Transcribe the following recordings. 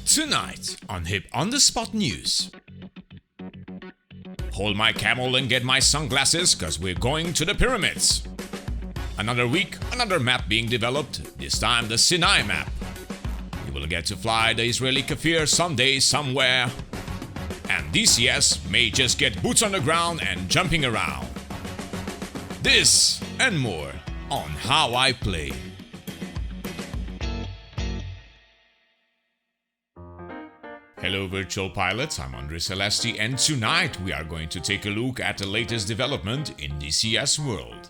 Tonight on Hip on the Spot News. Hold my camel and get my sunglasses cause we're going to the pyramids. Another week, another map being developed, this time the Sinai map. You will get to fly the Israeli Kfir someday, somewhere. And DCS may just get boots on the ground and jumping around. This and more on How I Play. Hello virtual pilots, I'm Andre Celesti and tonight we are going to take a look at the latest development in DCS World.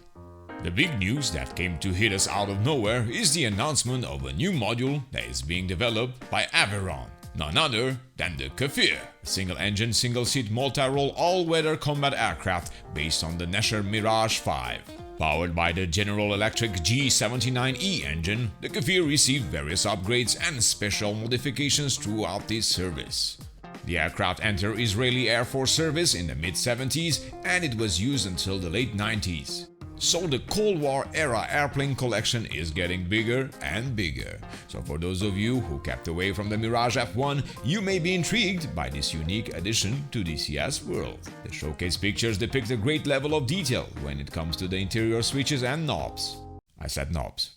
The big news that came to hit us out of nowhere is the announcement of a new module that is being developed by Aviron, none other than the Kfir, a single-engine, single-seat, multi-role, all-weather combat aircraft based on the Nesher Mirage 5. Powered by the General Electric G79E engine, the Kfir received various upgrades and special modifications throughout its service. The aircraft entered Israeli Air Force service in the mid-70s and it was used until the late 90s. So the Cold War era airplane collection is getting bigger and bigger. So for those of you who kept away from the Mirage F1, you may be intrigued by this unique addition to DCS World. The showcase pictures depict a great level of detail when it comes to the interior switches and knobs. I said knobs.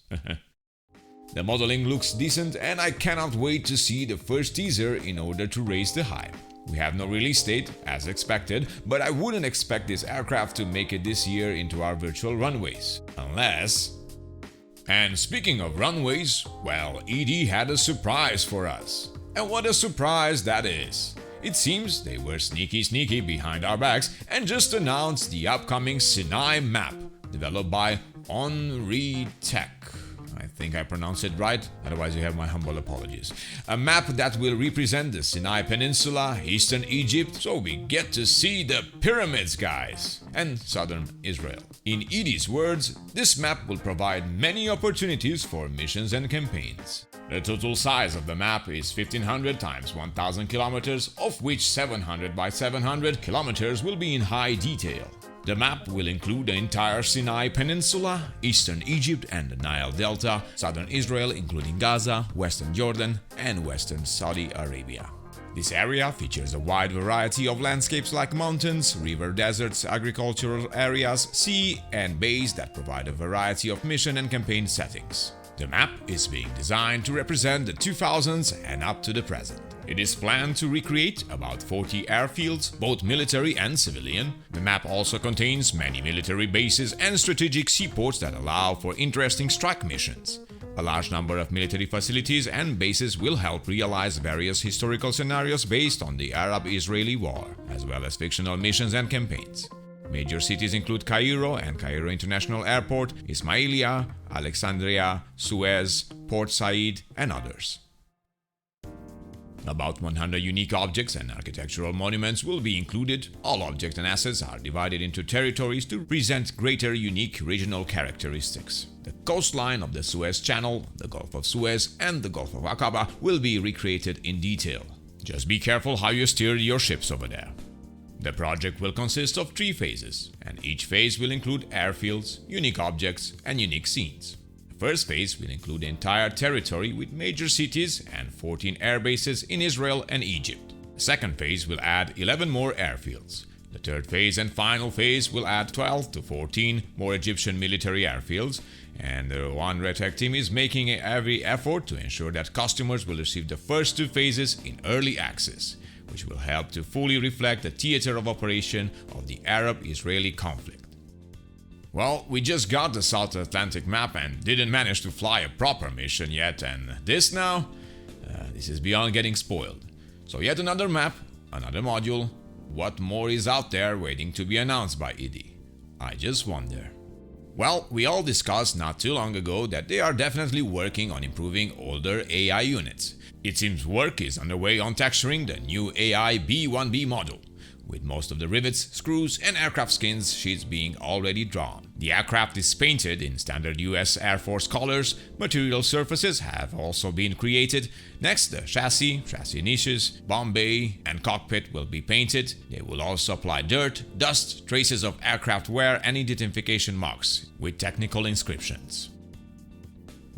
The modeling looks decent and I cannot wait to see the first teaser in order to raise the hype. We have no release date, as expected, but I wouldn't expect this aircraft to make it this year into our virtual runways. Unless... And speaking of runways, well, ED had a surprise for us. And what a surprise that is! It seems they were sneaky behind our backs and just announced the upcoming Sinai map, developed by Tech. I think I pronounced it right, otherwise you have my humble apologies. A map that will represent the Sinai Peninsula, Eastern Egypt, so we get to see the pyramids, guys, and Southern Israel. In Edie's words, this map will provide many opportunities for missions and campaigns. The total size of the map is 1500 times 1000 kilometers, of which 700 by 700 kilometers will be in high detail. The map will include the entire Sinai Peninsula, Eastern Egypt and the Nile Delta, Southern Israel including Gaza, Western Jordan and Western Saudi Arabia. This area features a wide variety of landscapes like mountains, river deserts, agricultural areas, sea and bays that provide a variety of mission and campaign settings. The map is being designed to represent the 2000s and up to the present. It is planned to recreate about 40 airfields, both military and civilian. The map also contains many military bases and strategic seaports that allow for interesting strike missions. A large number of military facilities and bases will help realize various historical scenarios based on the Arab-Israeli War, as well as fictional missions and campaigns. Major cities include Cairo and Cairo International Airport, Ismailia, Alexandria, Suez, Port Said, and others. About 100 unique objects and architectural monuments will be included. All objects and assets are divided into territories to present greater unique regional characteristics. The coastline of the Suez Channel, the Gulf of Suez, and the Gulf of Aqaba will be recreated in detail. Just be careful how you steer your ships over there. The project will consist of 3 phases, and each phase will include airfields, unique objects, and unique scenes. The first phase will include the entire territory with major cities and 14 air bases in Israel and Egypt. The second phase will add 11 more airfields. The third phase and final phase will add 12 to 14 more Egyptian military airfields, and the One Red Tech team is making every effort to ensure that customers will receive the first 2 phases in early access, which will help to fully reflect the theater of operation of the Arab-Israeli conflict. Well, we just got the South Atlantic map and didn't manage to fly a proper mission yet, and this now? This is beyond getting spoiled. So yet another map, another module. What more is out there waiting to be announced by ED? I just wonder. Well, we all discussed not too long ago that they are definitely working on improving older AI units. It seems work is underway on texturing the new AI B1B model, with most of the rivets, screws, and aircraft skins sheets being already drawn. The aircraft is painted in standard US Air Force colors, material surfaces have also been created. Next, the chassis niches, bomb bay, and cockpit will be painted. They will also apply dirt, dust, traces of aircraft wear, and identification marks with technical inscriptions.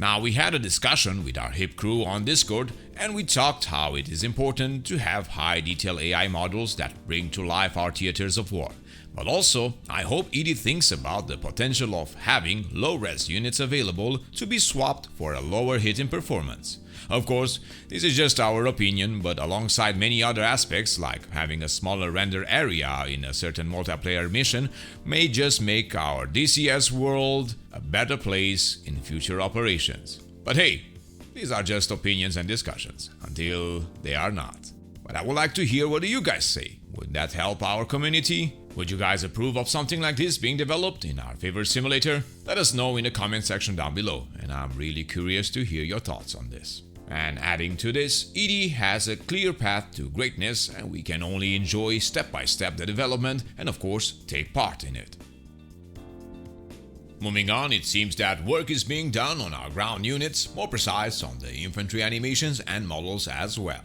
Now, we had a discussion with our HIP crew on Discord, and we talked how it is important to have high detail AI models that bring to life our theaters of war. But also, I hope Edie thinks about the potential of having low-res units available to be swapped for a lower hit in performance. Of course, this is just our opinion, but alongside many other aspects like having a smaller render area in a certain multiplayer mission may just make our DCS World a better place in future operations. But hey, these are just opinions and discussions, until they are not. But I would like to hear what do you guys say. Would that help our community? Would you guys approve of something like this being developed in our favorite simulator? Let us know in the comment section down below, and I'm really curious to hear your thoughts on this. And adding to this, ED has a clear path to greatness, and we can only enjoy step by step the development and of course take part in it. Moving on, it seems that work is being done on our ground units, more precise on the infantry animations and models as well.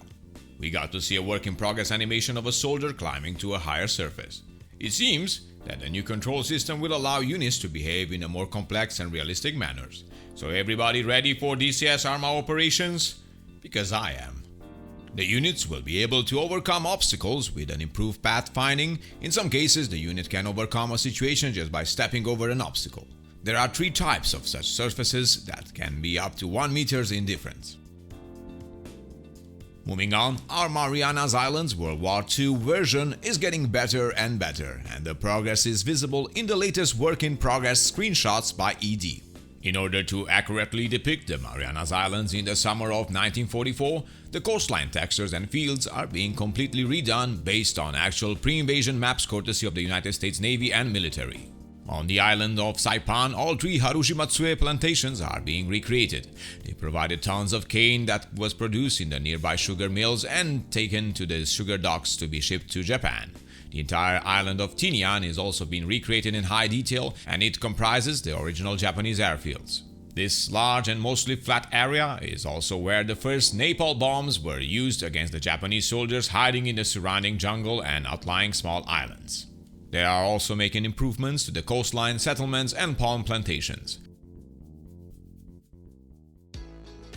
We got to see a work in progress animation of a soldier climbing to a higher surface. It seems that the new control system will allow units to behave in a more complex and realistic manners. So everybody ready for DCS Arma operations? Because I am. The units will be able to overcome obstacles with an improved pathfinding. In some cases, the unit can overcome a situation just by stepping over an obstacle. There are 3 types of such surfaces that can be up to 1 meter in difference. Moving on, our Marianas Islands World War II version is getting better and better, and the progress is visible in the latest work in progress screenshots by ED. In order to accurately depict the Marianas Islands in the summer of 1944, the coastline textures and fields are being completely redone based on actual pre-invasion maps courtesy of the United States Navy and military. On the island of Saipan, all 3 Harushi-Matsue plantations are being recreated. They provided tons of cane that was produced in the nearby sugar mills and taken to the sugar docks to be shipped to Japan. The entire island of Tinian is also being recreated in high detail, and it comprises the original Japanese airfields. This large and mostly flat area is also where the first napalm bombs were used against the Japanese soldiers hiding in the surrounding jungle and outlying small islands. They are also making improvements to the coastline settlements and palm plantations.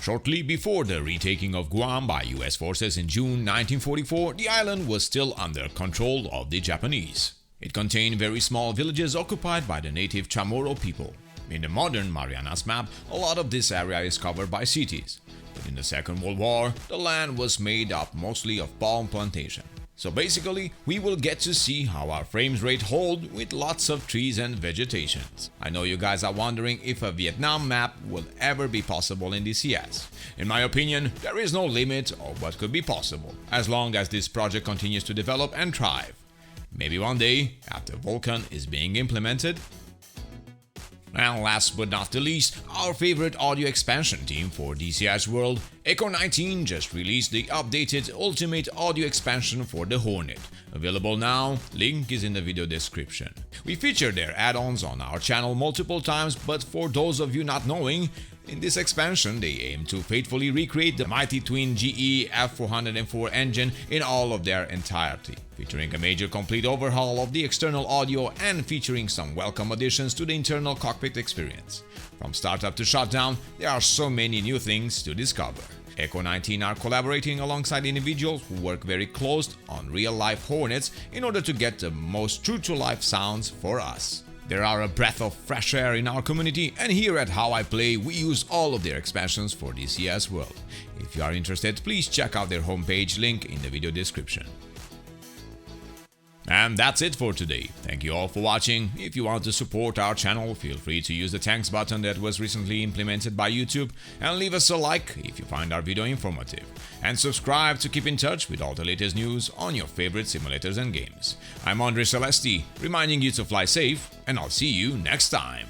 Shortly before the retaking of Guam by US forces in June 1944, the island was still under control of the Japanese. It contained very small villages occupied by the native Chamorro people. In the modern Marianas map, a lot of this area is covered by cities. But in the Second World War, the land was made up mostly of palm plantation. So basically, we will get to see how our frames rate hold with lots of trees and vegetation. I know you guys are wondering if a Vietnam map will ever be possible in DCS. In my opinion, there is no limit of what could be possible, as long as this project continues to develop and thrive. Maybe one day, after Vulcan is being implemented. And last but not the least, our favorite audio expansion team for DCS World, Echo 19 just released the updated Ultimate Audio expansion for the Hornet. Available now, link is in the video description. We featured their add-ons on our channel multiple times, but for those of you not knowing, in this expansion they aim to faithfully recreate the mighty twin GE F404 engine in all of their entirety, featuring a major complete overhaul of the external audio and featuring some welcome additions to the internal cockpit experience. From startup to shutdown, there are so many new things to discover. Echo 19 are collaborating alongside individuals who work very close on real-life Hornets in order to get the most true-to-life sounds for us. There are a breath of fresh air in our community, and here at How I Play, we use all of their expansions for DCS World. If you are interested, please check out their homepage, link in the video description. And that's it for today. Thank you all for watching. If you want to support our channel, feel free to use the thanks button that was recently implemented by YouTube, and leave us a like if you find our video informative. And subscribe to keep in touch with all the latest news on your favorite simulators and games. I'm Andre Celesti, reminding you to fly safe, and I'll see you next time.